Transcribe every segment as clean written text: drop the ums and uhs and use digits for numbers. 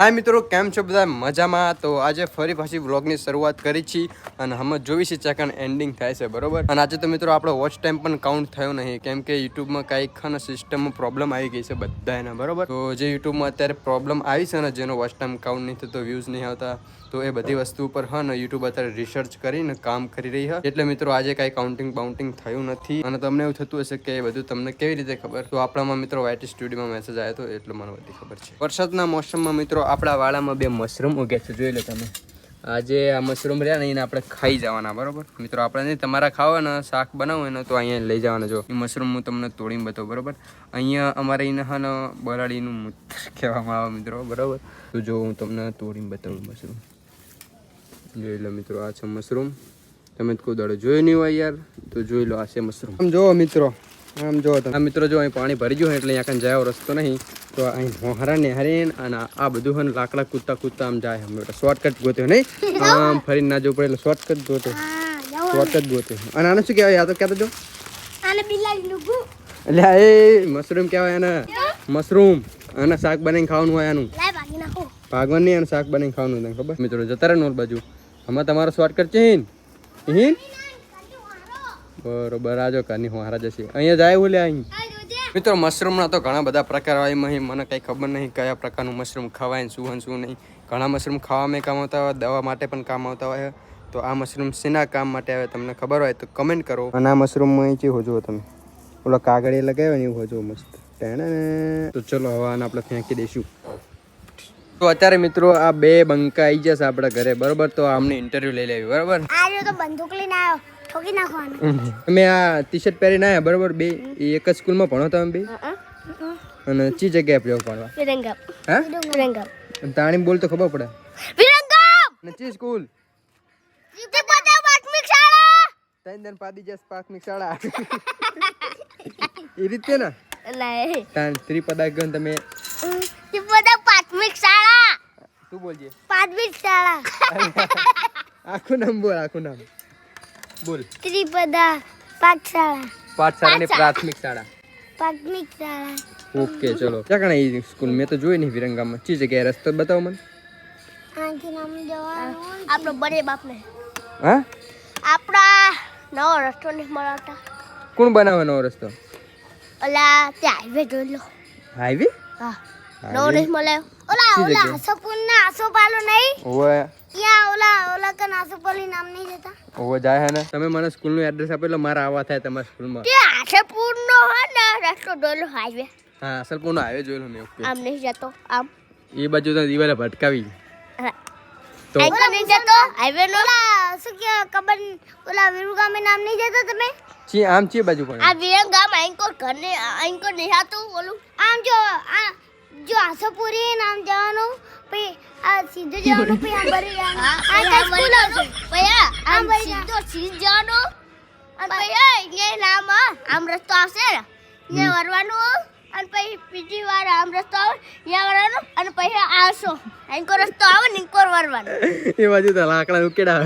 હાય મિત્રો, કેમ છો બધા? મજામાં? તો આજે ફરી પાછી વ્લોગની શરૂઆત કરી છે અને અમે જોવી છે સેકન્ડ એન્ડિંગ થાય છે, બરોબર? અને આજે તો મિત્રો આપણો વોચ ટાઈમ પણ કાઉન્ટ થયો નહીં, કેમ કે યુટ્યુબમાં કંઈક સિસ્ટમમાં પ્રોબ્લેમ આવી ગઈ છે બધાને, બરોબર? તો જે યુટ્યુબમાં અત્યારે પ્રોબ્લેમ આવી છે ને, જેનો વોચ ટાઈમ કાઉન્ટ નહીં થતો, વ્યૂઝ નહીં આવતા, તો એ બધી વસ્તુ ઉપર ને યુટ્યુબ અત્યારે રિસર્ચ કરીને કામ કરી રહી છે. એટલે મિત્રો આજે કાંઈ કાઉન્ટિંગ બાઉન્ટિંગ થયું નથી અને તમને એવું થતું હશે કે એ બધું તમને કેવી રીતે ખબર? તો આપણામાં મિત્રો વાયટી સ્ટુડિયોમાં મેસેજ આવ્યો હતો એટલે મને બધી ખબર છે. વરસાદના મોસમમાં મિત્રો આપણા વાડામાં 2 મશરૂમ ઉગ્યા છે, જોઈ લો તમે. આજે આ મશરૂમ રહ્યા ને એને આપણે ખાઈ જવાના, બરોબર મિત્રો? આપણે નહીં, તમારા ખાવા ને શાક બનાવવું ને તો અહીંયા લઈ જવાના. જો એ મશરૂમ હું તમને તોડીને બતાવું, બરોબર? અહીંયા અમારે એને હા ને બરાડીનું મૂત્ર કહેવામાં આવે મિત્રો, બરોબર? તો જો હું તમને તોડીને બતાવું મશરૂમ. જોઈ લો મિત્રો, આ છે મશરૂમ. તમે કોઈ દાડો જોયું નહીં હોય યાર, તો જોઈ લો, આ છે મશરૂમ. આમ જો મિત્રો, આમ જો તમે મિત્રો, જો અહીં પાણી ભરી ગયું એટલે અહીંયા કાંઈ જાય રસ્તો નહીં, તો અહીં હોહરા નેહરીને અને આ બધું હોય ને લાકડા કૂદતા આમ જાય. અમે શોર્ટકટ ગોત્યો નહીં, આમ ફરીને ના જવું પડે એટલે શોર્ટકટ ગોત્યો, શોર્ટકટ ગોત્યો. અને આને શું કહેવાય? આ તો કહેતો જો એટલે એ મશરૂમ કહેવાય એને, મશરૂમ. અને શાક બનાવીને ખાવાનું હોય આનું, ભાગવાનું નહીં, અને શાક બનાવીને ખાવાનું તને ખબર? મિત્રો જતા રહે નોર બાજુ. આમાં તમારો શોર્ટકટ છે હિન, બરોબર? આજો કાની હોહારા જશે અહીંયા જાય બોલે. અહીં મિત્રો મશરૂમના તો ઘણા બધા પ્રકાર હોય, મને કંઈ ખબર નહીં કયા પ્રકારનું મશરૂમ ખવાય ને શું નહીં. ઘણા મશરૂમ ખાવામાં કામ આવતા હોય, દવા માટે પણ કામ આવતા હોય. તો આ મશરૂમ શેના કામ માટે આવે તમને ખબર હોય તો કમેન્ટ કરો. અને આ મશરૂમમાં અહીંથી હોજો તમે, ઓલો કાગળે લગાવ્યો ને એવું હોજો મસ્ત. તો ચલો હવે આને આપણે ફેંકી દઈશું. તો અત્યારે મિત્રો આ 2 બંકા આવી જશે આપણા ઘરે, બરોબર? તો આમને ઇન્ટરવ્યુ લઈ લેવી, બરોબર? તો બંદૂક લઈને આવ્યો, ઠોકી નાખવાનું. તમે આ ટી શર્ટ પહેરીને આવ્યા, બરોબર? 2 એક જ સ્કૂલમાં ભણો તમે 2? અને ચી જગ્યાએ પ્રયોગ પાડવા? વિરંગમ. હા, વિરંગમ. તાણી બોલ તો ખબર પડે. વિરંગમ ને ચી સ્કૂલ? ત્રિપદા પ્રાથમિક શાળા. તૈન પાદી જસ પ્રાથમિક શાળા. એ રીતે ને નહીં, તાણ ત્રિપદા ગયો તમે. ત્રિપદા પ્રાથમિક શાળા. તું બોલજે. પ્રાથમિક શાળા. આખું નામ બોલ, આખું નામ બોલ. ત્રિપદા પાઠશાળા. પાઠશાળાની પ્રાથમિક શાળા. પ્રાથમિક શાળા. ઓકે ચલો. ક્યાં કણ એ સ્કૂલ? મેં તો જોઈ નહીં વિરંગામાં. ચી જગ્યાએ? રસ્તો બતાવો મને. આથી નામ જવાનું આપણો બને બાપને. હા, આપણા નવો રસ્તો નહીં મળતા. કોણ બનાવે નવો રસ્તો? ઓલા ત્યાં હાઈવે જોઈ લો. હાઈવે? હા, નવો નહીં મળે. ઓલા આસોપુરના આસોપાલો નહીં? ઓય ત્યાં ઓલા કન આસોપાલી નામ નહીં જતા. ઓય જાય હે ને. તમે મને સ્કૂલનું એડ્રેસ આપો એટલે મારા આવા થાય તમારા સ્કૂલમાં. તે આસોપુરનો હે ને રસ્તો જોઈ લો, હાઈવે. હા, અસલપુરનો હાઈવે જોઈ લો મેં. ઓકે. આમ નહીં જતો, આમ. એ બાજુ તો દિવાલે ભટકાવી. તો આઈકો નહીં જતો હાઈવે નો. ઓલા શું કે ખબર, ઓલા વિરુગામે નામ નહીં જતો તમે? ચી આમ ચી બાજુ પણ? આ વિરંગામ આઈકો ઘરને આઈકો નહીં આતું ઓલું. આમ જો આસોપુરી નામ જવાનું, પછી આ સીધો જવાનું, પછી આમ ભરી જવાનું. આ સ્કૂલ આવશે. પછી આમ સીધો જવાનું અને પછી અહીંયા નામ આમ રસ્તો આવશે ને, અહીંયા વરવાનું. અને પછી બીજી વાર આમ રસ્તો આવે, અહીંયા વરવાનું. અને પછી આવશો આઈકો રસ્તો આવે ને, ઇન્કોર વરવાનું. એ બાજુ તો લાકડા ઉકેડા.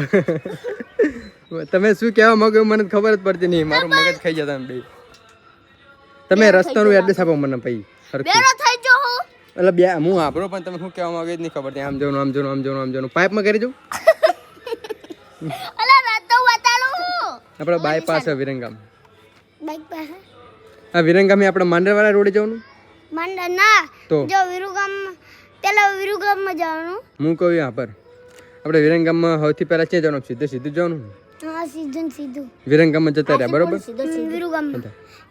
તમે શું કહેવા માંગો મને ખબર જ પડતી નહીં, મારું મગજ ખાઈ જતા બે. તમે રસ્તાનું એડ્રેસ આપો મને પછી. બેરો થઈ જો હું. એટલે બે હું આપરો, પણ તમે શું કહેવા માંગે જ નહીં ખબર. આમ જવાનું, આમ જવાનું, આમ જવાનું, આમ જવાનું. પાઇપમાં કરી જવું. અલા રસ્તો બતાડું. આપણે બાયપાસ છે વિરંગામ. બાઈક પાસે હા, વિરંગામે આપણે માંડરવાળા રોડે જવાનું. માંડર ના તો જો વિરુગામ, પેલા વિરુગામમાં જવાનું. હું કહું यहाँ પર આપણે વિરંગામમાં સૌથી પહેલા છે જવાનું, સીધું જવાનું. હા, સીધું વિરંગામમાં જતા રહ્યા, બરોબર? વિરુગામ.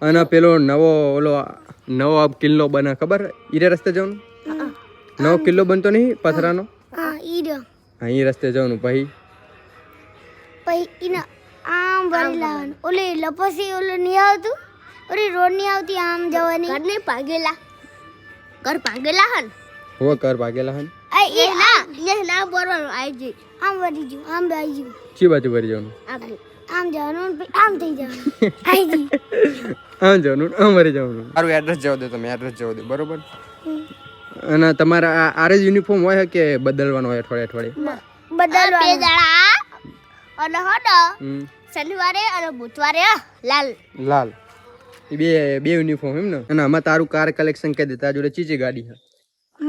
અને પેલો નવો કિલ્લો બને ખબર? ઈરે રસ્તે જવાનું. નવો કિલ્લો બનતો નહીં પથરાનો? હા, ઈરો. હા, એ રસ્તે જવાનું. પછી ઈને આમ ભરી લાવવાનું. ઓલે લપસી ઓલે નહીં આવતું, ઓલી રોડ નહીં આવતી, આમ જવાની. ઘર નહીં ભાગેલા, ઘર ભાગેલા હન. હો કર ભાગેલા હન. એ ના બોલવાનું. આવી જઈ આમ વળી જુ, આમ આવી જુ. ચી બાજુ ભરી જવાનું? આમ જવાનું, આમ થઈ જવાનું. આવી જઈ આમ જવાનું, આમ ભરી જવાનું. મારું એડ્રેસ જવા દો, તમે એડ્રેસ જવા દો, બરોબર? અને તમારા આરે જ યુનિફોર્મ હોય કે બદલવાનો હોય અઠવાડિયે? બદલવાનો. 2 દાડા અને હડો શનિવારે અને બુધવારે લાલ. એ બે યુનિફોર્મ એમ ને? અને આમાં તારું કાર કલેક્શન કહી દે. તારા જોડે ચીચી ગાડી છે?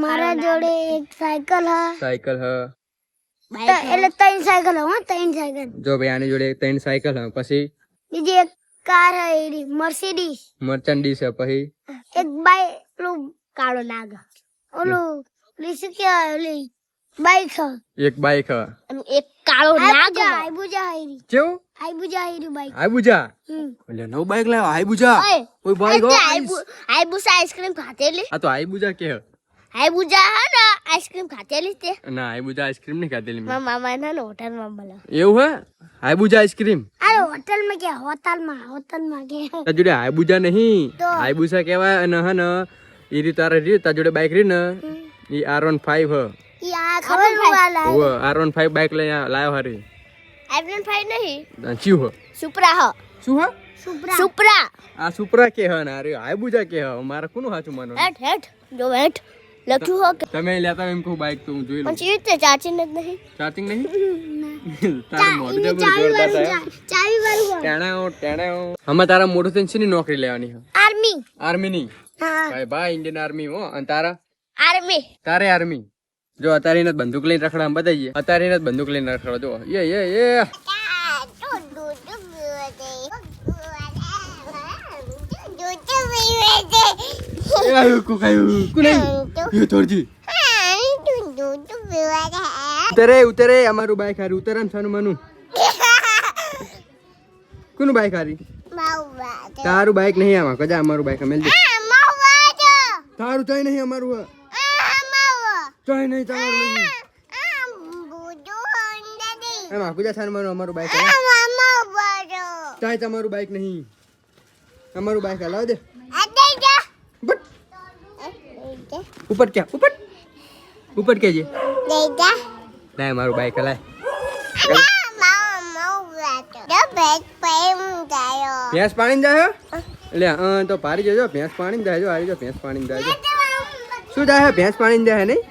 મારા જોડે એક સાયકલ હ સાયકલ હ એટલે 3 સાયકલ હો 3 સાયકલ. જો ભાઈ આની જોડે 3 સાયકલ હ પછી બીજી એક કાર હે એરી મર્સિડીઝ. મર્ચન્ડીઝ હ પછી એક બાઈક પેલું કાળો નાગ ઓલું લીસુ કે ઓલી બાઈક હ એક બાઈક હ અને એક કાળો નાગ આઈબુજા હેરી કેવું આઈબુજા હેરી બાઈક. આઈબુજા એટલે નવું બાઈક લાવ્યો આઈબુજા કોઈ બાઈક હો આઈબુસા આઈસ્ક્રીમ ખાતેલી. આ તો આઈબુજા કે હ આઈબુજા હે ને આઈસ્ક્રીમ ખાતેલી તે ના આઈબુજા આઈસ્ક્રીમ નહીં ખાધેલી મેં. મારા મામા ના હોટલમાં મળે. એવું હે આઈબુજા આઈસ્ક્રીમ અરે હોટલમાં કે હોટલમાં કે તાર જોડે આઈબુજા નહીં તો? આઈબુજા કહેવાય અને હે ને ઈ રી તારે રી તાર જોડે બાઈક રી ને ઈ R15 હ ઈ આ ખબર વાલા ઓ R15 બાઈક લઈને લાવ્યો હરી આઈફોન 5 નહીં ચીવ હ સુપરા હ શું હ સુપરા આ સુપરા કે હ ને અરે આઈબુજા કે હ મારે કોનું સાચું માનો હેઠ જો હેઠ લખ્યું હો કે તમે લેતા એમ કહું બાઈક તો હું જોઈ પણ લઉં. ચીવી રીતે ચાર્જિંગ જ નહીં. ચાર્જિંગ નહીં તારું મોઢું જબરું જોરદાર થાય ચાવી વાળું ટેણાઓ હમણાં તારા મોઢું થઈને શેની નોકરી લેવાની હ આર્મી. આર્મી ની હા ભાઈ ઇન્ડિયન આર્મી હો અને તારા આર્મી. તારે આર્મી જો અત્યારે એને જ બંદૂક લઈને રખડા બતાવીએ અત્યારે એને જ બંદૂક લઈને રખડા જો એ ઉતરે અમારું બાઈક હારી ઉતરે ને છાનું માનું કોનું બાઈક હારી તારું બાઈક નહીં આમાં કજા અમારું બાઈક અમે તારું ચાઈ નહીં અમારું ચાઈ નહીં તમારું નહીં એમાં કુજા છાનું માનું અમારું બાઈક ચાઈ તમારું બાઈક નહીં અમારું બાઈક હલાવ દે ઉપર ક્યાં ઉપર કે જે લાય મારું બાઈક હલાય ભેંસ પાણી જાય એટલે તો પારી જજો ભેંસ પાણી જાય જો હારી જો ભેંસ પાણી જાય શું જાય ભેંસ પાણી જાય નહીં